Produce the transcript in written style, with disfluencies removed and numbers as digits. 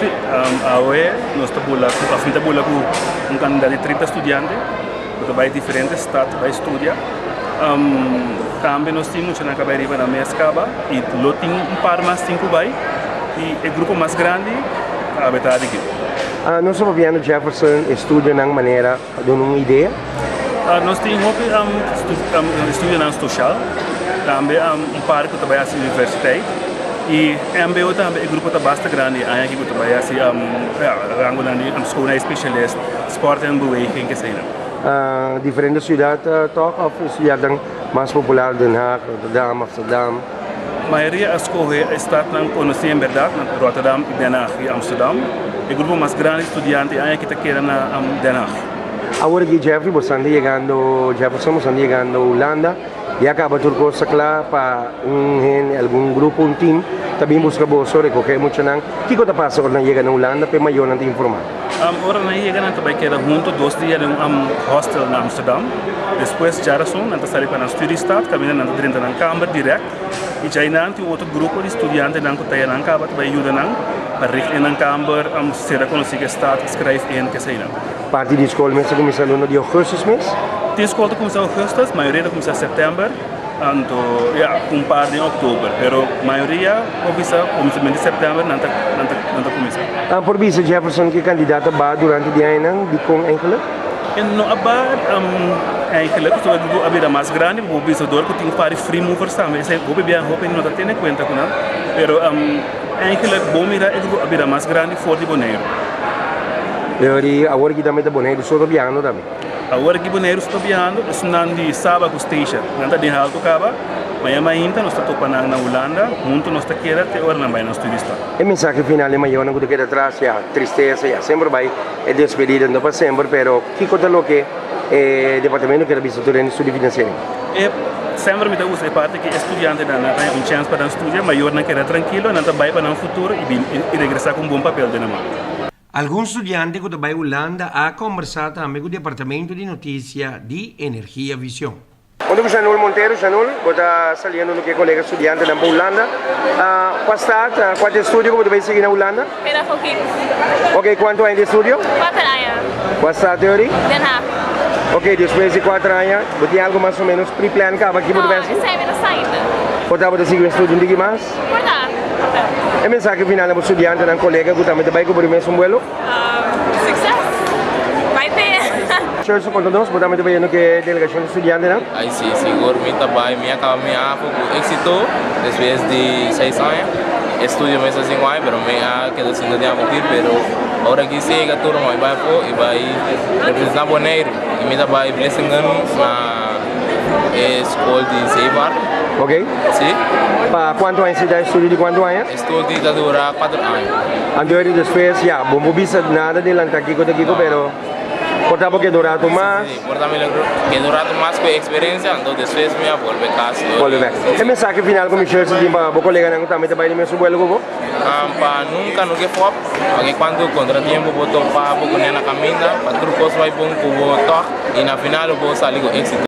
Sim, agora nós estamos com um candidato de 30 estudantes, que vai diferentes estados, vai estudar. Também nós temos na Cabariba na Mescaba e lá tem par mais 5 vai e o grupo mais grande a metade aqui. Nós estamos vendo Jefferson estuda de maneira de uma ideia. Nós temos estudo na social, também par que trabalha na universidade e MBO também o grupo está bastante grande, aí que trabalha assim rango na escola especialista esporte e beweging que sei Diferentes cidades toch of cidades mais populares Den Haag, Rotterdam, Amsterdam? A maioria das escolas está conhecida em verdade na Rotterdam, Den Haag e Amsterdam. O grupo mais grande de estudantes aí que está querendo na Den Haag. Agora que Jeffrey, você está chegando a Holanda e acaba tudo coisa lá para algum grupo, um time, também busca bolsa, recolher muito não. O que está passando quando chega na Holanda para maior não te informar? Agora na chega na também queda junto 2 dias em hostel na Amsterdam. Depois Jarason, nanta sair para a Studiestad, caminhando nanta dentro na Câmara direto. E já ainda tem outro grupo de estudantes que está na Câmara para ajudar para recolher na Câmara, ser conhecido Estado, escrever em que sei não. Parte de escola mesmo começa no dia agosto mês? A escola começa em agosto, a maioria começa em setembro, um par de outubro, mas a maioria começa em setembro, não começa. Por visa Jefferson que candidata ba durante o dia de com enkele? No abad eigenlijk so a vida mais grande, o bisador que tem para free movers também, esse o bebê hope não tem em conta com não, pero eigenlijk bom mira a vida mais grande for de Bonaire. E agora que também da Bonaire só do piano também. Agora que Bonaire está piano, não de sábado station, não está de alto caba. Mas ainda nós estamos na Holanda, junto nós estamos aqui até agora não vai nos turistas. O mensagem final é maior, não quero atrás, tristeza, sempre vai é despedida não para sempre, pero que conta lo que o departamento quer visitar em estudo financeiro. Sempre me dá a parte que estudante não tem chance para estudar, maior não quer tranquilo, não vai para o futuro e regressar com bom papel de na mão. Alguns estudantes que estão na Holanda a conversar também com o departamento de notícia de Energia Visão. Onde o Janul Monteiro, está saliendo no que colega estudante na Holanda. Quanto estúdio que você vai seguir na Holanda? Era pouquinho. Ok, quanto é de estúdio? 4 anos. Qual está a teoria? Den Haag. Ok, depois de 4 anos, você tem algo mais ou menos pre-plan que aqui você vai seguir? Não, isso é a saída. Você seguir o estúdio de que mais? Verdade. A mensagem final para o estudante e colega que também vai cobrir o mesmo vuelo? Sucesso. Vai ter. Senhor, conta-nos, você também vai no que delegação de estudante, não? Aí sim, seguro, me trabalho, minha caminhada foi êxito, depois de 6 anos. Estudio mesmo assim, mas me queda assim, não tem a cumprir, mas agora que chega, tudo vai representar Bonaire, e me trabalho na escola de Seibar. Ok? Sim. Para quanto anos você estuda de quanto anos? Estudo dura 4 anos. Anterior depois, já, bom visa nada de lá aqui, pero portava que durado mais. Sim, portava que durado mais com a experiência, então depois me volve casa. Volve. E mensagem final com o Michel, se para o colega não também trabalha no mesmo vuelo que para nunca no que for, porque quando contratempo botou papo com ela caminha, para tudo coisa vai bom com o toque e na final eu vou sair com êxito.